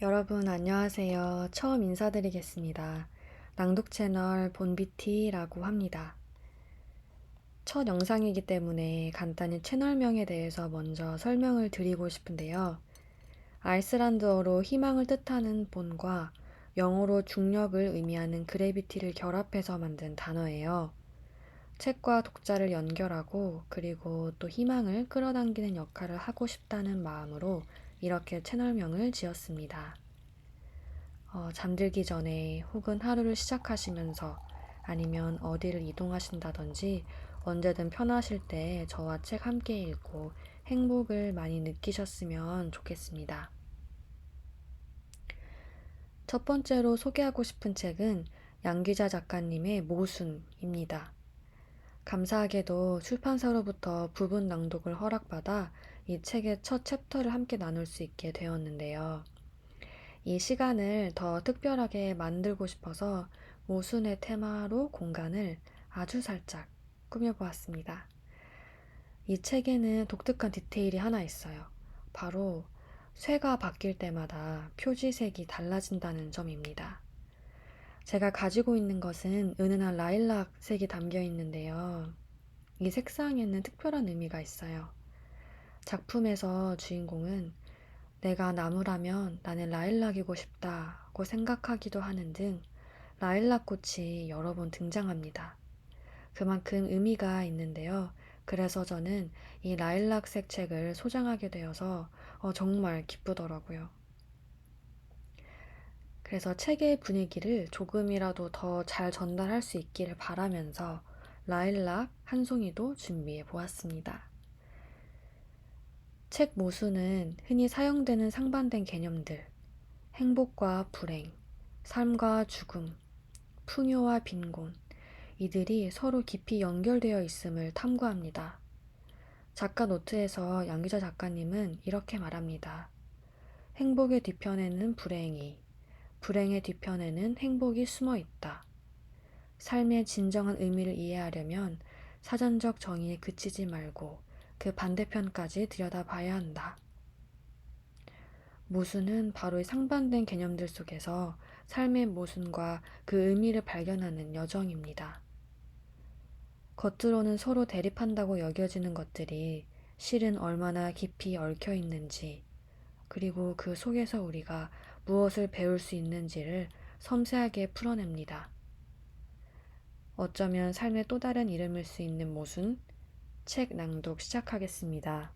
여러분 안녕하세요. 처음 인사드리겠습니다. 낭독 채널 본비티라고 합니다. 첫 영상이기 때문에 간단히 채널명에 대해서 먼저 설명을 드리고 싶은데요. 아이슬란드어로 희망을 뜻하는 본과 영어로 중력을 의미하는 그래비티를 결합해서 만든 단어예요. 책과 독자를 연결하고 그리고 또 희망을 끌어당기는 역할을 하고 싶다는 마음으로 이렇게 채널명을 지었습니다. 잠들기 전에 혹은 하루를 시작하시면서 아니면 어디를 이동하신다든지 언제든 편하실 때 저와 책 함께 읽고 행복을 많이 느끼셨으면 좋겠습니다. 첫 번째로 소개하고 싶은 책은 양기자 작가님의 모순입니다. 감사하게도 출판사로부터 부분 낭독을 허락받아 이 책의 첫 챕터를 함께 나눌 수 있게 되었는데요. 이 시간을 더 특별하게 만들고 싶어서 모순의 테마로 공간을 아주 살짝 꾸며보았습니다. 이 책에는 독특한 디테일이 하나 있어요. 바로 쇠가 바뀔 때마다 표지색이 달라진다는 점입니다. 제가 가지고 있는 것은 은은한 라일락 색이 담겨 있는데요. 이 색상에는 특별한 의미가 있어요. 작품에서 주인공은 내가 나무라면 나는 라일락이고 싶다고 생각하기도 하는 등 라일락 꽃이 여러 번 등장합니다. 그만큼 의미가 있는데요. 그래서 저는 이 라일락색 책을 소장하게 되어서 정말 기쁘더라고요. 그래서 책의 분위기를 조금이라도 더 잘 전달할 수 있기를 바라면서 라일락 한 송이도 준비해 보았습니다. 책 모수는 흔히 사용되는 상반된 개념들, 행복과 불행, 삶과 죽음, 풍요와 빈곤, 이들이 서로 깊이 연결되어 있음을 탐구합니다. 작가 노트에서 양기자 작가님은 이렇게 말합니다. 행복의 뒤편에는 불행이, 불행의 뒤편에는 행복이 숨어 있다. 삶의 진정한 의미를 이해하려면 사전적 정의에 그치지 말고 그 반대편까지 들여다봐야 한다. 모순은 바로 이 상반된 개념들 속에서 삶의 모순과 그 의미를 발견하는 여정입니다. 겉으로는 서로 대립한다고 여겨지는 것들이 실은 얼마나 깊이 얽혀 있는지, 그리고 그 속에서 우리가 무엇을 배울 수 있는지를 섬세하게 풀어냅니다. 어쩌면 삶의 또 다른 이름일 수 있는 모순, 책 낭독 시작하겠습니다.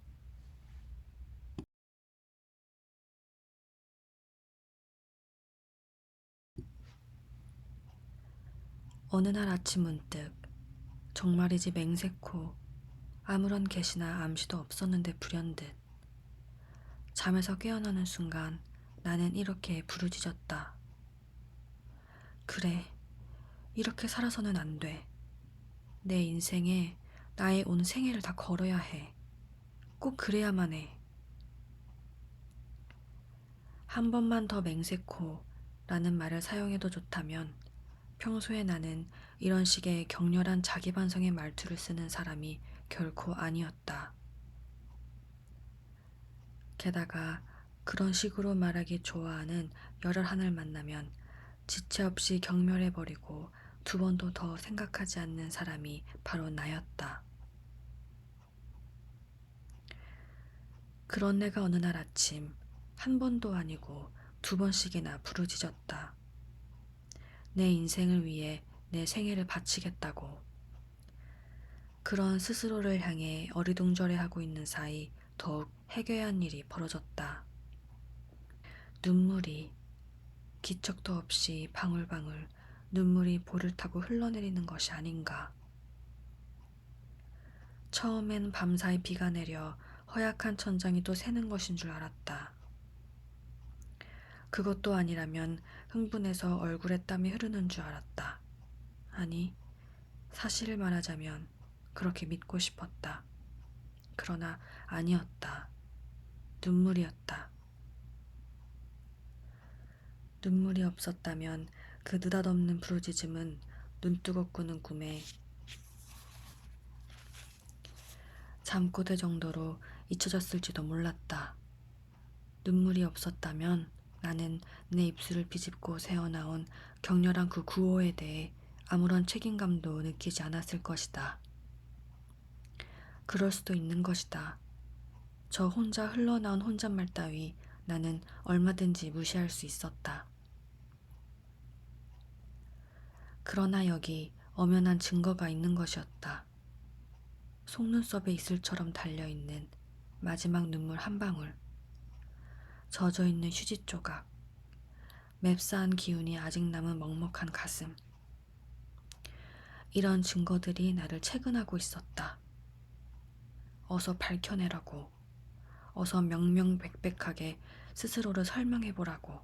어느 날 아침 문득 정말이지 맹세코 아무런 계시나 암시도 없었는데 불현듯 잠에서 깨어나는 순간 나는 이렇게 부르짖었다. 그래, 이렇게 살아서는 안 돼. 내 인생에 나의 온 생애를 다 걸어야 해. 꼭 그래야만 해. 한 번만 더 맹세코 라는 말을 사용해도 좋다면 평소에 나는 이런 식의 격렬한 자기 반성의 말투를 쓰는 사람이 결코 아니었다. 게다가 그런 식으로 말하기 좋아하는 열혈 하나를 만나면 지체 없이 경멸해버리고 두 번도 더 생각하지 않는 사람이 바로 나였다. 그런 내가 어느 날 아침 한 번도 아니고 두 번씩이나 부르짖었다. 내 인생을 위해 내 생애를 바치겠다고. 그런 스스로를 향해 어리둥절해하고 있는 사이 더욱 해괴한 일이 벌어졌다. 눈물이 기척도 없이 방울방울 눈물이 볼을 타고 흘러내리는 것이 아닌가. 처음엔 밤사이 비가 내려 허약한 천장이 또 새는 것인 줄 알았다. 그것도 아니라면 흥분해서 얼굴에 땀이 흐르는 줄 알았다. 아니, 사실을 말하자면 그렇게 믿고 싶었다. 그러나 아니었다. 눈물이었다. 눈물이 없었다면 그 느닷없는 부르짖음은 눈뜨고 꾸는 꿈에 잠꼬대 정도로 잊혀졌을지도 몰랐다. 눈물이 없었다면 나는 내 입술을 비집고 새어나온 격렬한 그 구호에 대해 아무런 책임감도 느끼지 않았을 것이다. 그럴 수도 있는 것이다. 저 혼자 흘러나온 혼잣말 따위 나는 얼마든지 무시할 수 있었다. 그러나 여기 엄연한 증거가 있는 것이었다. 속눈썹에 이슬처럼 달려있는 마지막 눈물 한 방울, 젖어있는 휴지 조각, 맵싸한 기운이 아직 남은 먹먹한 가슴. 이런 증거들이 나를 채근하고 있었다. 어서 밝혀내라고. 어서 명명백백하게 스스로를 설명해보라고.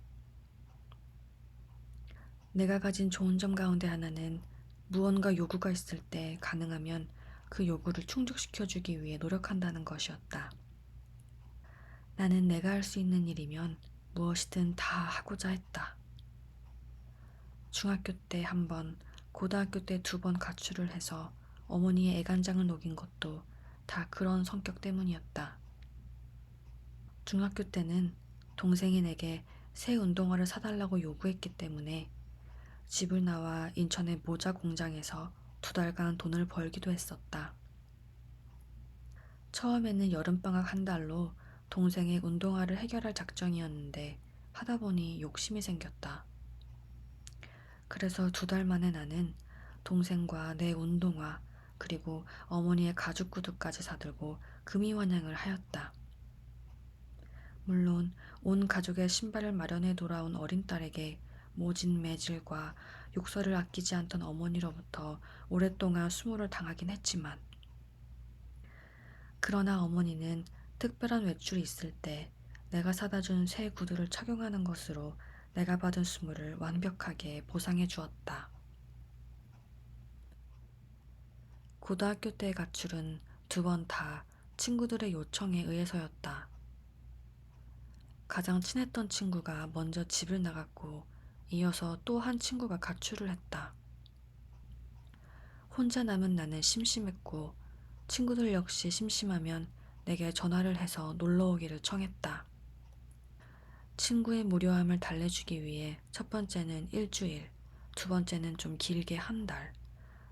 내가 가진 좋은 점 가운데 하나는 무언가 요구가 있을 때 가능하면 그 요구를 충족시켜주기 위해 노력한다는 것이었다. 나는 내가 할 수 있는 일이면 무엇이든 다 하고자 했다. 중학교 때 한 번, 고등학교 때 2번 가출을 해서 어머니의 애간장을 녹인 것도 다 그런 성격 때문이었다. 중학교 때는 동생이 내게 새 운동화를 사달라고 요구했기 때문에 집을 나와 인천의 모자 공장에서 2달간 돈을 벌기도 했었다. 처음에는 여름방학 한 달로 동생의 운동화를 해결할 작정이었는데 하다 보니 욕심이 생겼다. 그래서 2달 만에 나는 동생과 내 운동화 그리고 어머니의 가죽 구두까지 사들고 금이환영을 하였다. 물론 온 가족의 신발을 마련해 돌아온 어린 딸에게 모진 매질과 욕설을 아끼지 않던 어머니로부터 오랫동안 수모를 당하긴 했지만, 그러나 어머니는 특별한 외출이 있을 때 내가 사다 준 새 구두를 착용하는 것으로 내가 받은 수모를 완벽하게 보상해 주었다. 고등학교 때의 가출은 2번 다 친구들의 요청에 의해서였다. 가장 친했던 친구가 먼저 집을 나갔고 이어서 또 한 친구가 가출을 했다. 혼자 남은 나는 심심했고 친구들 역시 심심하면 내게 전화를 해서 놀러 오기를 청했다. 친구의 무료함을 달래주기 위해 첫 번째는 일주일, 2번째는 좀 길게 한 달.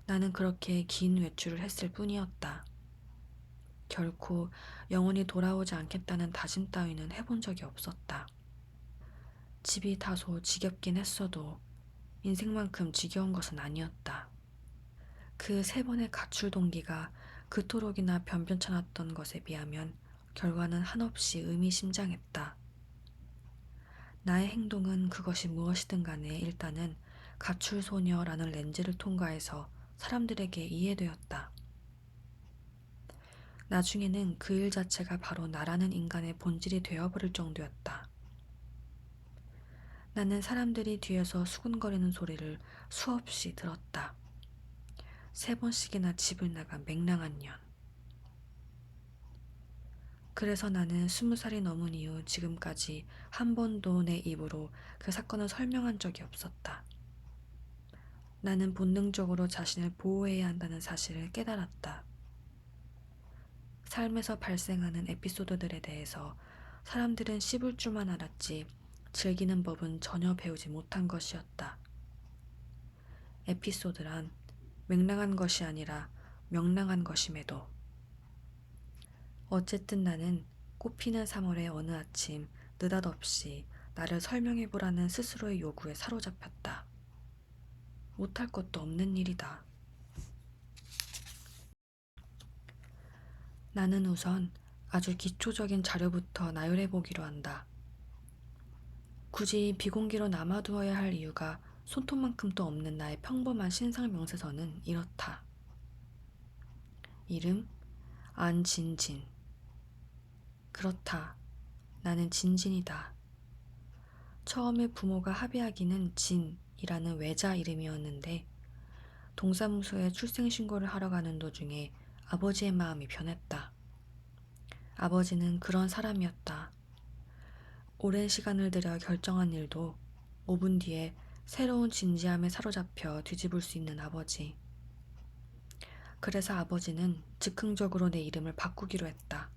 나는 그렇게 긴 외출을 했을 뿐이었다. 결코 영원히 돌아오지 않겠다는 다짐 따위는 해본 적이 없었다. 집이 다소 지겹긴 했어도 인생만큼 지겨운 것은 아니었다. 그 3번의 가출 동기가 그토록이나 변변찮았던 것에 비하면 결과는 한없이 의미심장했다. 나의 행동은 그것이 무엇이든 간에 일단은 가출소녀라는 렌즈를 통과해서 사람들에게 이해되었다. 나중에는 그 일 자체가 바로 나라는 인간의 본질이 되어버릴 정도였다. 나는 사람들이 뒤에서 수군거리는 소리를 수없이 들었다. 3번씩이나 집을 나가 맹랑한 년. 그래서 나는 20살이 넘은 이후 지금까지 한 번도 내 입으로 그 사건을 설명한 적이 없었다. 나는 본능적으로 자신을 보호해야 한다는 사실을 깨달았다. 삶에서 발생하는 에피소드들에 대해서 사람들은 씹을 줄만 알았지 즐기는 법은 전혀 배우지 못한 것이었다. 에피소드란 맹랑한 것이 아니라 명랑한 것임에도. 어쨌든 나는 꽃피는 3월의 어느 아침 느닷없이 나를 설명해보라는 스스로의 요구에 사로잡혔다. 못할 것도 없는 일이다. 나는 우선 아주 기초적인 자료부터 나열해보기로 한다. 굳이 비공개로 남아두어야 할 이유가 손톱만큼도 없는 나의 평범한 신상 명세서는 이렇다. 이름 안진진. 그렇다. 나는 진진이다. 처음에 부모가 합의하기는 진이라는 외자 이름이었는데 동사무소에 출생신고를 하러 가는 도중에 아버지의 마음이 변했다. 아버지는 그런 사람이었다. 오랜 시간을 들여 결정한 일도 5분 뒤에 새로운 진지함에 사로잡혀 뒤집을 수 있는 아버지. 그래서 아버지는 즉흥적으로 내 이름을 바꾸기로 했다.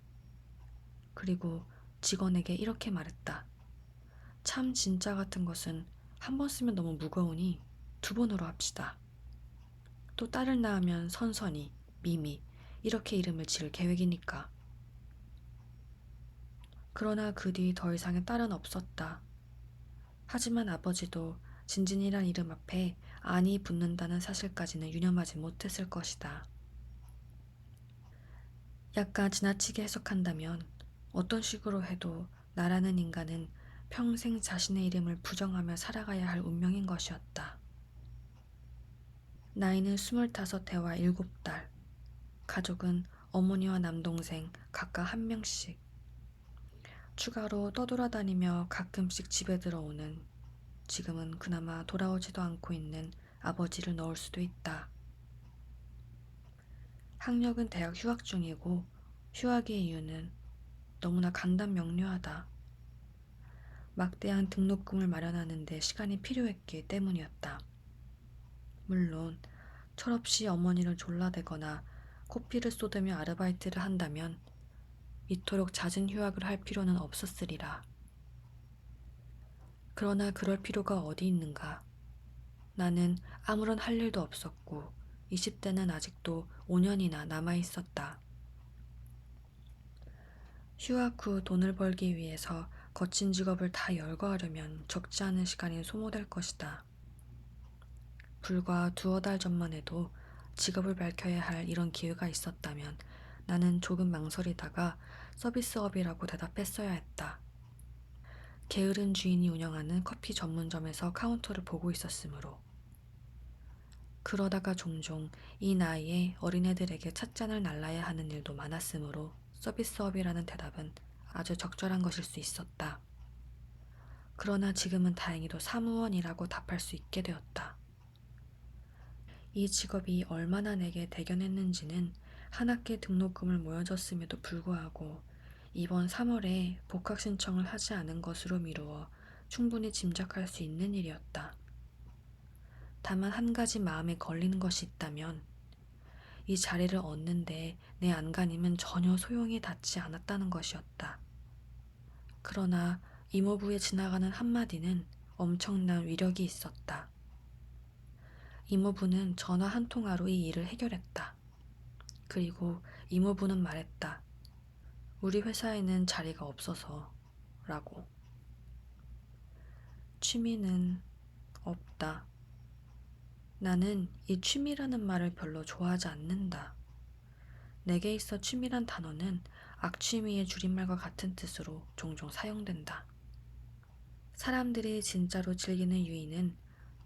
그리고 직원에게 이렇게 말했다. 참 진짜 같은 것은 한 번 쓰면 너무 무거우니 두 번으로 합시다. 또 딸을 낳으면 선선이, 미미 이렇게 이름을 지을 계획이니까. 그러나 그 뒤 더 이상의 딸은 없었다. 하지만 아버지도 진진이란 이름 앞에 안이 붙는다는 사실까지는 유념하지 못했을 것이다. 약간 지나치게 해석한다면 어떤 식으로 해도 나라는 인간은 평생 자신의 이름을 부정하며 살아가야 할 운명인 것이었다. 나이는 25해와 7달. 가족은 어머니와 남동생 각각 한 명씩. 추가로 떠돌아다니며 가끔씩 집에 들어오는, 지금은 그나마 돌아오지도 않고 있는 아버지를 넣을 수도 있다. 학력은 대학 휴학 중이고 휴학의 이유는 너무나 간단명료하다. 막대한 등록금을 마련하는 데 시간이 필요했기 때문이었다. 물론 철없이 어머니를 졸라대거나 코피를 쏟으며 아르바이트를 한다면 이토록 잦은 휴학을 할 필요는 없었으리라. 그러나 그럴 필요가 어디 있는가. 나는 아무런 할 일도 없었고 20대는 아직도 5년이나 남아 있었다. 휴학 후 돈을 벌기 위해서 거친 직업을 다 열거하려면 적지 않은 시간이 소모될 것이다. 불과 두어 달 전만 해도 직업을 밝혀야 할 이런 기회가 있었다면 나는 조금 망설이다가 서비스업이라고 대답했어야 했다. 게으른 주인이 운영하는 커피 전문점에서 카운터를 보고 있었으므로. 그러다가 종종 이 나이에 어린애들에게 찻잔을 날라야 하는 일도 많았으므로 서비스업이라는 대답은 아주 적절한 것일 수 있었다. 그러나 지금은 다행히도 사무원이라고 답할 수 있게 되었다. 이 직업이 얼마나 내게 대견했는지는 한 학기 등록금을 모여줬음에도 불구하고 이번 3월에 복학 신청을 하지 않은 것으로 미루어 충분히 짐작할 수 있는 일이었다. 다만 한 가지 마음에 걸리는 것이 있다면 이 자리를 얻는데 내 안간힘은 전혀 소용이 닿지 않았다는 것이었다. 그러나 이모부에 지나가는 한마디는 엄청난 위력이 있었다. 이모부는 전화 한 통화로 이 일을 해결했다. 그리고 이모부는 말했다. 우리 회사에는 자리가 없어서 라고. 취미는 없다. 나는 이 취미라는 말을 별로 좋아하지 않는다. 내게 있어 취미란 단어는 악취미의 줄임말과 같은 뜻으로 종종 사용된다. 사람들이 진짜로 즐기는 유희는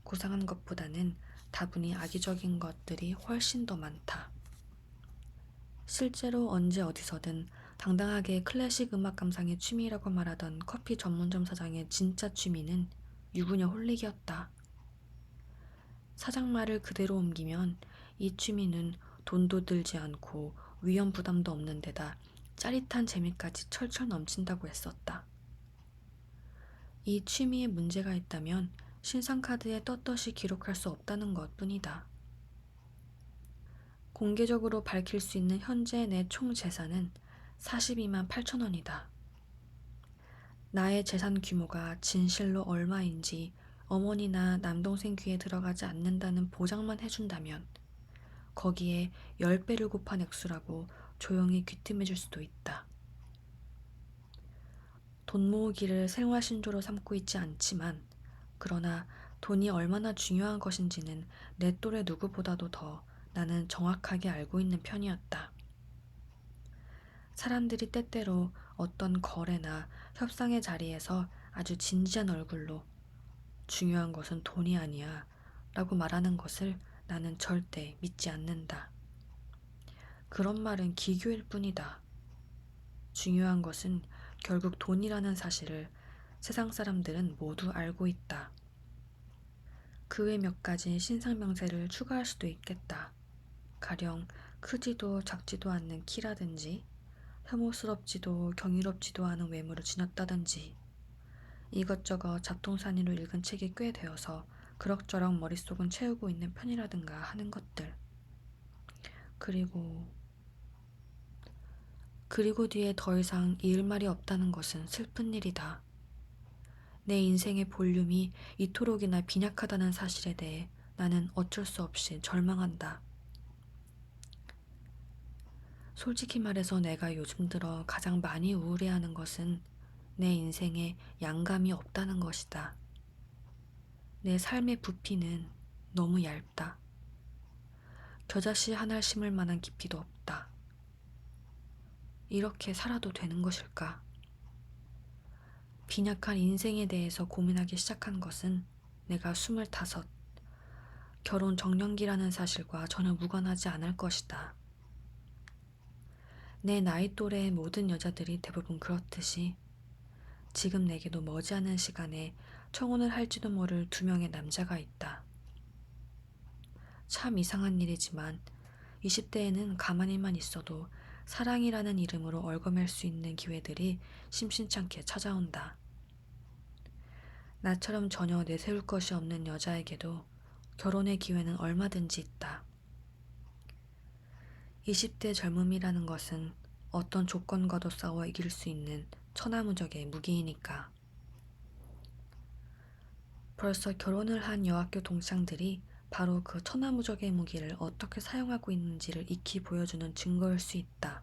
고상한 것보다는 다분히 악의적인 것들이 훨씬 더 많다. 실제로 언제 어디서든 당당하게 클래식 음악 감상의 취미라고 말하던 커피 전문점 사장의 진짜 취미는 유부녀 홀릭이었다. 사장 말을 그대로 옮기면 이 취미는 돈도 들지 않고 위험 부담도 없는 데다 짜릿한 재미까지 철철 넘친다고 했었다. 이 취미에 문제가 있다면 신상카드에 떳떳이 기록할 수 없다는 것 뿐이다. 공개적으로 밝힐 수 있는 현재 내 총 재산은 42만 8천 원이다. 나의 재산 규모가 진실로 얼마인지 어머니나 남동생 귀에 들어가지 않는다는 보장만 해준다면 거기에 10배를 곱한 액수라고 조용히 귀띔해 줄 수도 있다. 돈 모으기를 생활신조로 삼고 있지 않지만 그러나 돈이 얼마나 중요한 것인지는 내 또래 누구보다도 더 나는 정확하게 알고 있는 편이었다. 사람들이 때때로 어떤 거래나 협상의 자리에서 아주 진지한 얼굴로 중요한 것은 돈이 아니야 라고 말하는 것을 나는 절대 믿지 않는다. 그런 말은 기교일 뿐이다. 중요한 것은 결국 돈이라는 사실을 세상 사람들은 모두 알고 있다. 그 외 몇 가지 신상명세를 추가할 수도 있겠다. 가령 크지도 작지도 않는 키라든지 혐오스럽지도 경이롭지도 않은 외모를 지녔다든지 이것저것 잡동사니로 읽은 책이 꽤 되어서 그럭저럭 머릿속은 채우고 있는 편이라든가 하는 것들. 그리고 뒤에 더 이상 이을 말이 없다는 것은 슬픈 일이다. 내 인생의 볼륨이 이토록이나 빈약하다는 사실에 대해 나는 어쩔 수 없이 절망한다. 솔직히 말해서 내가 요즘 들어 가장 많이 우울해하는 것은 내 인생에 양감이 없다는 것이다. 내 삶의 부피는 너무 얇다. 겨자씨 하나 심을 만한 깊이도 없다. 이렇게 살아도 되는 것일까? 빈약한 인생에 대해서 고민하기 시작한 것은 내가 25, 결혼 정년기라는 사실과 전혀 무관하지 않을 것이다. 내 나이 또래의 모든 여자들이 대부분 그렇듯이 지금 내게도 머지않은 시간에 청혼을 할지도 모를 2명의 남자가 있다. 참 이상한 일이지만 20대에는 가만히만 있어도 사랑이라는 이름으로 얽어맬 수 있는 기회들이 심심찮게 찾아온다. 나처럼 전혀 내세울 것이 없는 여자에게도 결혼의 기회는 얼마든지 있다. 20대 젊음이라는 것은 어떤 조건과도 싸워 이길 수 있는 천하무적의 무기이니까. 벌써 결혼을 한 여학교 동창들이 바로 그 천하무적의 무기를 어떻게 사용하고 있는지를 익히 보여주는 증거일 수 있다.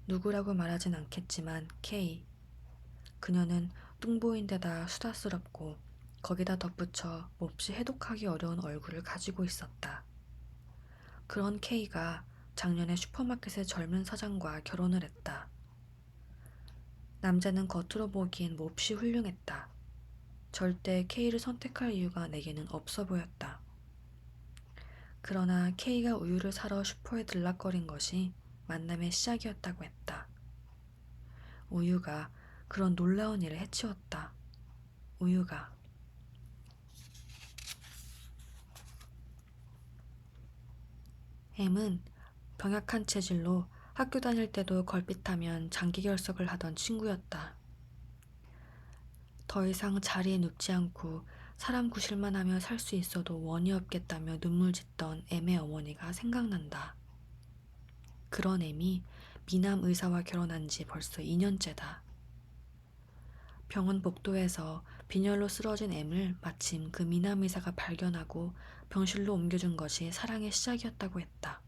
누구라고 말하진 않겠지만 K. 그녀는 뚱보인데다 수다스럽고 거기다 덧붙여 몹시 해독하기 어려운 얼굴을 가지고 있었다. 그런 K가 작년에 슈퍼마켓의 젊은 사장과 결혼을 했다. 남자는 겉으로 보기엔 몹시 훌륭했다. 절대 K를 선택할 이유가 내게는 없어 보였다. 그러나 K가 우유를 사러 슈퍼에 들락거린 것이 만남의 시작이었다고 했다. 우유가 그런 놀라운 일을 해치웠다. 우유가. M은 병약한 체질로 학교 다닐 때도 걸핏하면 장기 결석을 하던 친구였다. 더 이상 자리에 눕지 않고 사람 구실만 하며 살 수 있어도 원이 없겠다며 눈물 짓던 M의 어머니가 생각난다. 그런 M이 미남 의사와 결혼한 지 벌써 2년째다. 병원 복도에서 빈혈로 쓰러진 M을 마침 그 미남 의사가 발견하고 병실로 옮겨준 것이 사랑의 시작이었다고 했다.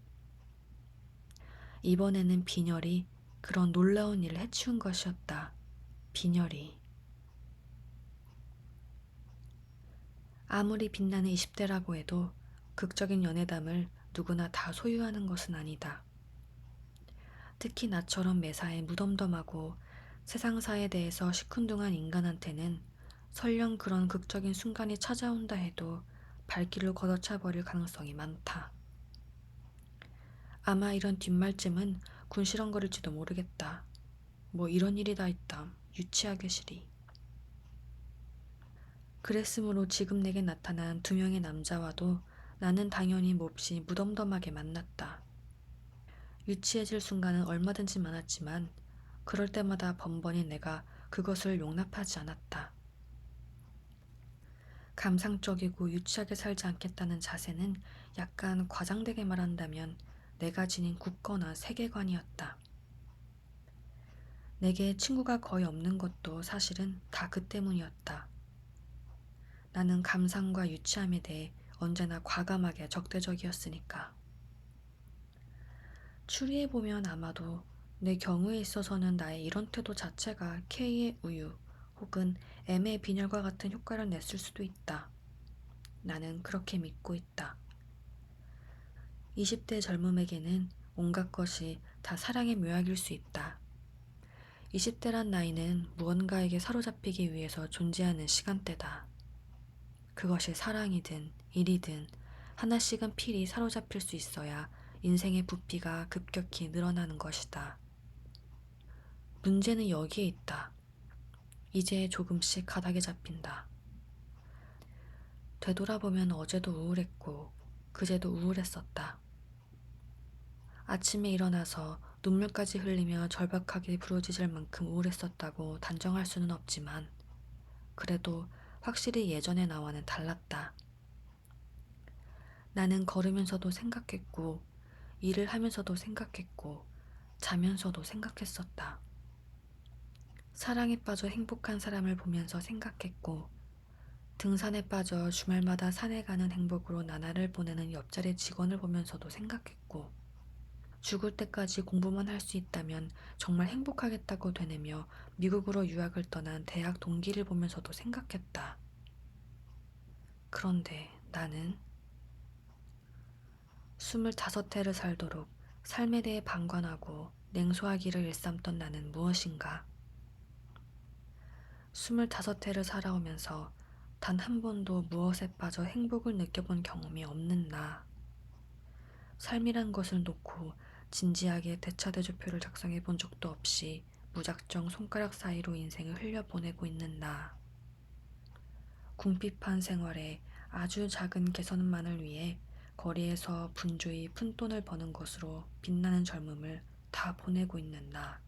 이번에는 빈혈이 그런 놀라운 일을 해치운 것이었다. 빈혈이. 아무리 빛나는 20대라고 해도 극적인 연애담을 누구나 다 소유하는 것은 아니다. 특히 나처럼 매사에 무덤덤하고 세상사에 대해서 시큰둥한 인간한테는 설령 그런 극적인 순간이 찾아온다 해도 발길을 걷어차버릴 가능성이 많다. 아마 이런 뒷말쯤은 군시렁거릴지도 모르겠다. 뭐 이런 일이 다 있담. 유치하게 시리. 그랬으므로 지금 내게 나타난 2명의 남자와도 나는 당연히 몹시 무덤덤하게 만났다. 유치해질 순간은 얼마든지 많았지만 그럴 때마다 번번이 내가 그것을 용납하지 않았다. 감상적이고 유치하게 살지 않겠다는 자세는 약간 과장되게 말한다면 내가 지닌 굳건한 세계관이었다. 내게 친구가 거의 없는 것도 사실은 다 그 때문이었다. 나는 감상과 유치함에 대해 언제나 과감하게 적대적이었으니까. 추리해보면 아마도 내 경우에 있어서는 나의 이런 태도 자체가 K의 우유 혹은 M의 빈혈과 같은 효과를 냈을 수도 있다. 나는 그렇게 믿고 있다. 20대 젊음에게는 온갖 것이 다 사랑의 묘약일 수 있다. 20대란 나이는 무언가에게 사로잡히기 위해서 존재하는 시간대다. 그것이 사랑이든 일이든 하나씩은 필히 사로잡힐 수 있어야 인생의 부피가 급격히 늘어나는 것이다. 문제는 여기에 있다. 이제 조금씩 가닥이 잡힌다. 되돌아보면 어제도 우울했고 그제도 우울했었다. 아침에 일어나서 눈물까지 흘리며 절박하게 부르짖을 만큼 우울했었다고 단정할 수는 없지만 그래도 확실히 예전의 나와는 달랐다. 나는 걸으면서도 생각했고 일을 하면서도 생각했고 자면서도 생각했었다. 사랑에 빠져 행복한 사람을 보면서 생각했고, 등산에 빠져 주말마다 산에 가는 행복으로 나날을 보내는 옆자리 직원을 보면서도 생각했고, 죽을 때까지 공부만 할 수 있다면 정말 행복하겠다고 되뇌며 미국으로 유학을 떠난 대학 동기를 보면서도 생각했다. 그런데 나는 25해를 살도록 삶에 대해 방관하고 냉소하기를 일삼던 나는 무엇인가? 25해를 살아오면서 단 한 번도 무엇에 빠져 행복을 느껴본 경험이 없는 나. 삶이란 것을 놓고 진지하게 대차대조표를 작성해 본 적도 없이 무작정 손가락 사이로 인생을 흘려보내고 있는 나. 궁핍한 생활에 아주 작은 개선만을 위해 거리에서 분주히 푼돈을 버는 것으로 빛나는 젊음을 다 보내고 있는 나.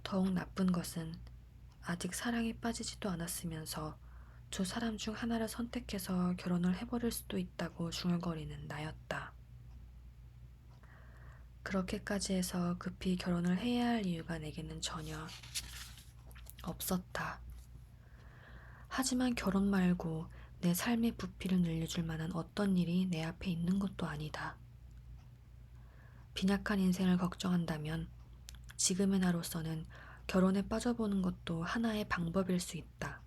더욱 나쁜 것은 아직 사랑에 빠지지도 않았으면서 두 사람 중 하나를 선택해서 결혼을 해버릴 수도 있다고 중얼거리는 나였다. 그렇게까지 해서 급히 결혼을 해야 할 이유가 내게는 전혀 없었다. 하지만 결혼 말고 내 삶의 부피를 늘려줄 만한 어떤 일이 내 앞에 있는 것도 아니다. 빈약한 인생을 걱정한다면 지금의 나로서는 결혼에 빠져보는 것도 하나의 방법일 수 있다.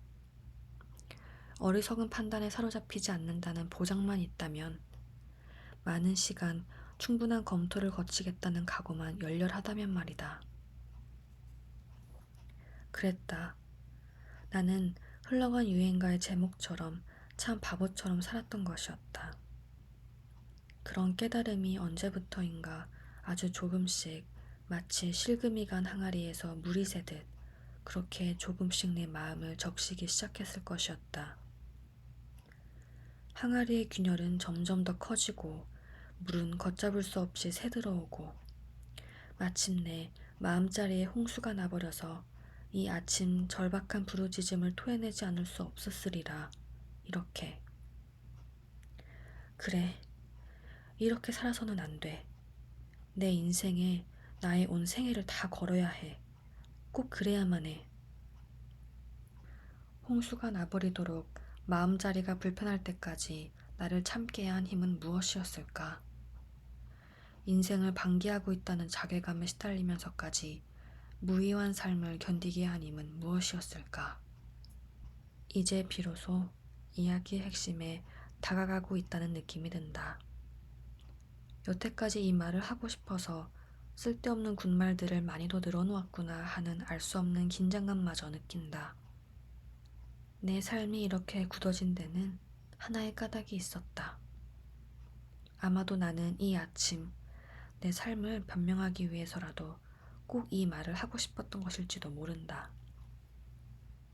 어리석은 판단에 사로잡히지 않는다는 보장만 있다면, 많은 시간, 충분한 검토를 거치겠다는 각오만 열렬하다면 말이다. 그랬다. 나는 흘러간 유행가의 제목처럼 참 바보처럼 살았던 것이었다. 그런 깨달음이 언제부터인가 아주 조금씩 마치 실금이 간 항아리에서 물이 새듯 그렇게 조금씩 내 마음을 적시기 시작했을 것이었다. 항아리의 균열은 점점 더 커지고 물은 걷잡을 수 없이 새들어오고 마침내 마음자리에 홍수가 나버려서 이 아침 절박한 부르짖음을 토해내지 않을 수 없었으리라. 이렇게. 그래, 이렇게 살아서는 안 돼. 내 인생에 나의 온 생애를 다 걸어야 해. 꼭 그래야만 해. 홍수가 나버리도록 마음자리가 불편할 때까지 나를 참게 한 힘은 무엇이었을까? 인생을 방기하고 있다는 자괴감에 시달리면서까지 무의한 삶을 견디게 한 힘은 무엇이었을까? 이제 비로소 이야기의 핵심에 다가가고 있다는 느낌이 든다. 여태까지 이 말을 하고 싶어서 쓸데없는 군말들을 많이도 늘어놓았구나 하는 알 수 없는 긴장감마저 느낀다. 내 삶이 이렇게 굳어진 데는 하나의 까닭이 있었다. 아마도 나는 이 아침 내 삶을 변명하기 위해서라도 꼭 이 말을 하고 싶었던 것일지도 모른다.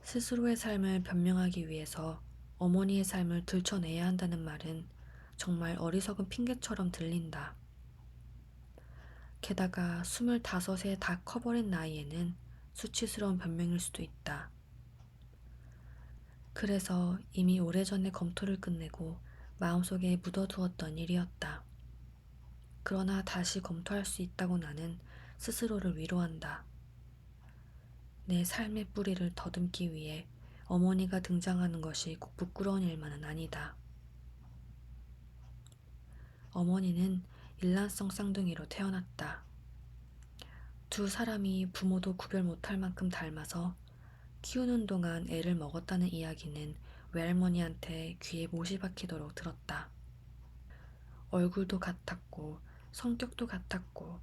스스로의 삶을 변명하기 위해서 어머니의 삶을 들춰내야 한다는 말은 정말 어리석은 핑계처럼 들린다. 게다가 25에 다 커버린 나이에는 수치스러운 변명일 수도 있다. 그래서 이미 오래전에 검토를 끝내고 마음속에 묻어두었던 일이었다. 그러나 다시 검토할 수 있다고 나는 스스로를 위로한다. 내 삶의 뿌리를 더듬기 위해 어머니가 등장하는 것이 꼭 부끄러운 일만은 아니다. 어머니는 일란성 쌍둥이로 태어났다. 두 사람이 부모도 구별 못할 만큼 닮아서 키우는 동안 애를 먹었다는 이야기는 외할머니한테 귀에 못이 박히도록 들었다. 얼굴도 같았고 성격도 같았고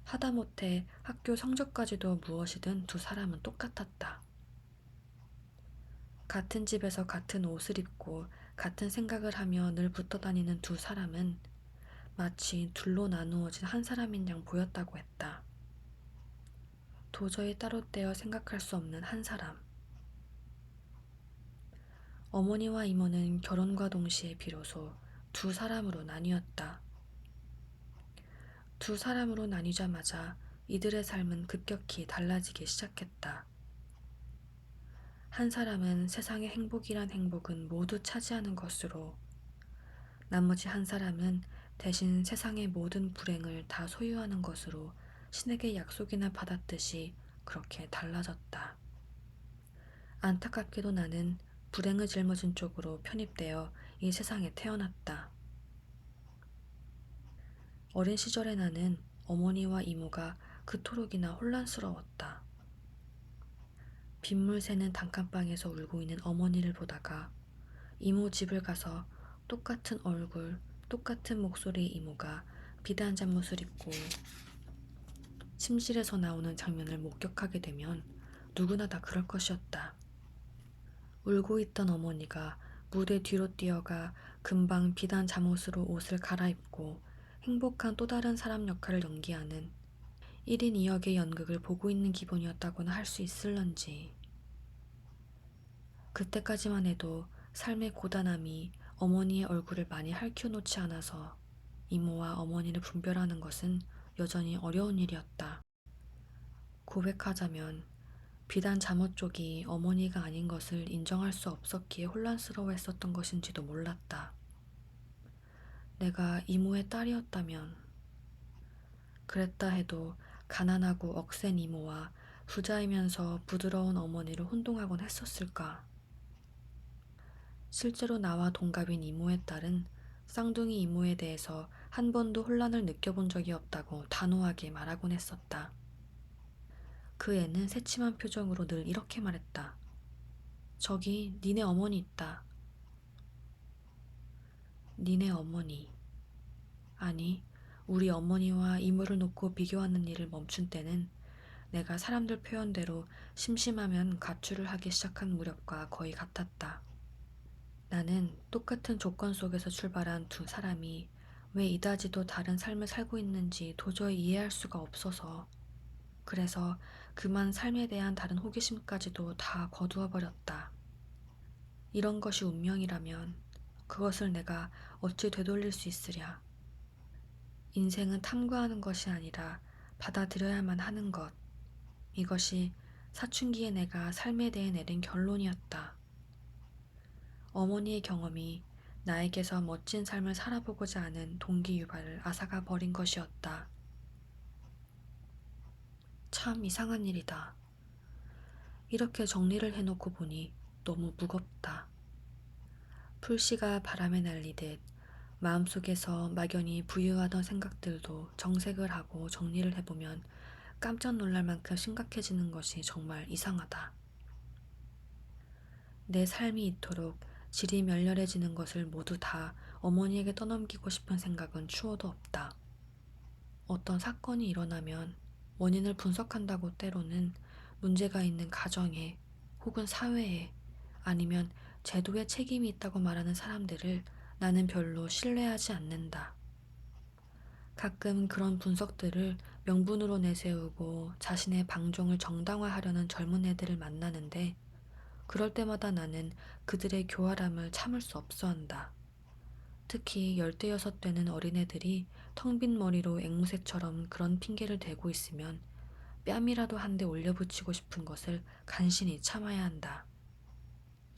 하다못해 학교 성적까지도 무엇이든 두 사람은 똑같았다. 같은 집에서 같은 옷을 입고 같은 생각을 하며 늘 붙어 다니는 두 사람은 마치 둘로 나누어진 한 사람인 양 보였다고 했다. 도저히 따로 떼어 생각할 수 없는 한 사람. 어머니와 이모는 결혼과 동시에 비로소 두 사람으로 나뉘었다. 두 사람으로 나뉘자마자 이들의 삶은 급격히 달라지기 시작했다. 한 사람은 세상의 행복이란 행복은 모두 차지하는 것으로, 나머지 한 사람은 대신 세상의 모든 불행을 다 소유하는 것으로 신에게 약속이나 받았듯이 그렇게 달라졌다. 안타깝게도 나는 불행을 짊어진 쪽으로 편입되어 이 세상에 태어났다. 어린 시절의 나는 어머니와 이모가 그토록이나 혼란스러웠다. 빗물 새는 단칸방에서 울고 있는 어머니를 보다가 이모 집을 가서 똑같은 얼굴, 똑같은 목소리의 이모가 비단 잠옷을 입고 침실에서 나오는 장면을 목격하게 되면 누구나 다 그럴 것이었다. 울고 있던 어머니가 무대 뒤로 뛰어가 금방 비단 잠옷으로 옷을 갈아입고 행복한 또 다른 사람 역할을 연기하는 1인 2역의 연극을 보고 있는 기분이었다고나 할 수 있을런지. 그때까지만 해도 삶의 고단함이 어머니의 얼굴을 많이 핥혀놓지 않아서 이모와 어머니를 분별하는 것은 여전히 어려운 일이었다. 고백하자면 비단 잠옷 쪽이 어머니가 아닌 것을 인정할 수 없었기에 혼란스러워했었던 것인지도 몰랐다. 내가 이모의 딸이었다면, 그랬다 해도 가난하고 억센 이모와 부자이면서 부드러운 어머니를 혼동하곤 했었을까? 실제로 나와 동갑인 이모의 딸은 쌍둥이 이모에 대해서 한 번도 혼란을 느껴본 적이 없다고 단호하게 말하곤 했었다. 그 애는 새침한 표정으로 늘 이렇게 말했다. 저기 니네 어머니 있다. 니네 어머니. 아니, 우리 어머니와 이모를 놓고 비교하는 일을 멈춘 때는 내가 사람들 표현대로 심심하면 가출을 하기 시작한 무렵과 거의 같았다. 나는 똑같은 조건 속에서 출발한 두 사람이 왜 이다지도 다른 삶을 살고 있는지 도저히 이해할 수가 없어서, 그래서 그만 삶에 대한 다른 호기심까지도 다 거두어 버렸다. 이런 것이 운명이라면 그것을 내가 어찌 되돌릴 수 있으랴. 인생은 탐구하는 것이 아니라 받아들여야만 하는 것. 이것이 사춘기에 내가 삶에 대해 내린 결론이었다. 어머니의 경험이 나에게서 멋진 삶을 살아보고자 하는 동기유발을 앗아가 버린 것이었다. 참 이상한 일이다. 이렇게 정리를 해놓고 보니 너무 무겁다. 풀씨가 바람에 날리듯 마음속에서 막연히 부유하던 생각들도 정색을 하고 정리를 해보면 깜짝 놀랄 만큼 심각해지는 것이 정말 이상하다. 내 삶이 이토록 질이 멸렬해지는 것을 모두 다 어머니에게 떠넘기고 싶은 생각은 추호도 없다. 어떤 사건이 일어나면 원인을 분석한다고 때로는 문제가 있는 가정에 혹은 사회에 아니면 제도에 책임이 있다고 말하는 사람들을 나는 별로 신뢰하지 않는다. 가끔 그런 분석들을 명분으로 내세우고 자신의 방종을 정당화하려는 젊은 애들을 만나는데 그럴 때마다 나는 그들의 교활함을 참을 수 없어 한다. 특히 10대여섯 되는 어린애들이 텅 빈 머리로 앵무새처럼 그런 핑계를 대고 있으면 뺨이라도 한 대 올려붙이고 싶은 것을 간신히 참아야 한다.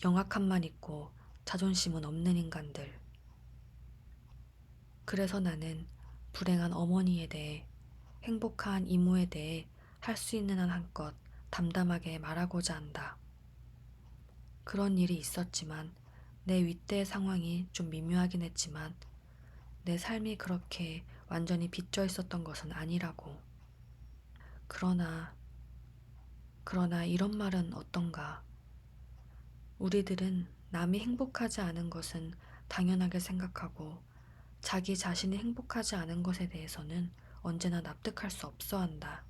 영악함만 있고 자존심은 없는 인간들. 그래서 나는 불행한 어머니에 대해, 행복한 이모에 대해 할 수 있는 한 한껏 담담하게 말하고자 한다. 그런 일이 있었지만 내 윗대의 상황이 좀 미묘하긴 했지만 내 삶이 그렇게 완전히 빚져 있었던 것은 아니라고. 그러나 이런 말은 어떤가. 우리들은 남이 행복하지 않은 것은 당연하게 생각하고 자기 자신이 행복하지 않은 것에 대해서는 언제나 납득할 수 없어 한다.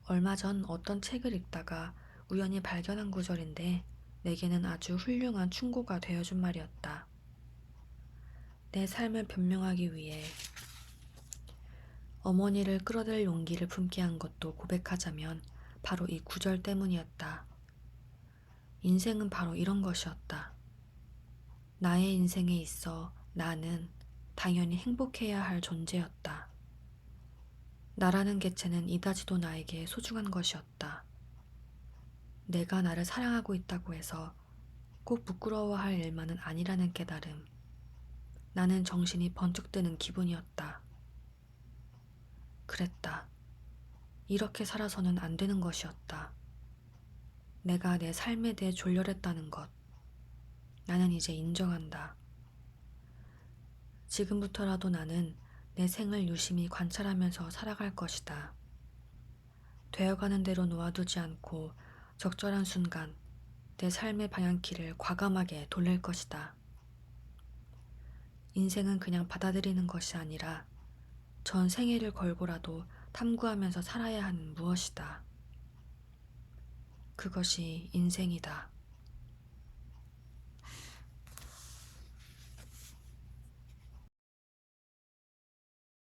얼마 전 어떤 책을 읽다가 우연히 발견한 구절인데 내게는 아주 훌륭한 충고가 되어준 말이었다. 내 삶을 변명하기 위해 어머니를 끌어들 용기를 품게 한 것도 고백하자면 바로 이 구절 때문이었다. 인생은 바로 이런 것이었다. 나의 인생에 있어 나는 당연히 행복해야 할 존재였다. 나라는 개체는 이다지도 나에게 소중한 것이었다. 내가 나를 사랑하고 있다고 해서 꼭 부끄러워할 일만은 아니라는 깨달음. 나는 정신이 번쩍 드는 기분이었다. 그랬다. 이렇게 살아서는 안 되는 것이었다. 내가 내 삶에 대해 졸렬했다는 것. 나는 이제 인정한다. 지금부터라도 나는 내 생을 유심히 관찰하면서 살아갈 것이다. 되어가는 대로 놓아두지 않고 적절한 순간 내 삶의 방향키를 과감하게 돌릴 것이다. 인생은 그냥 받아들이는 것이 아니라 전 생애를 걸고라도 탐구하면서 살아야 하는 무엇이다. 그것이 인생이다.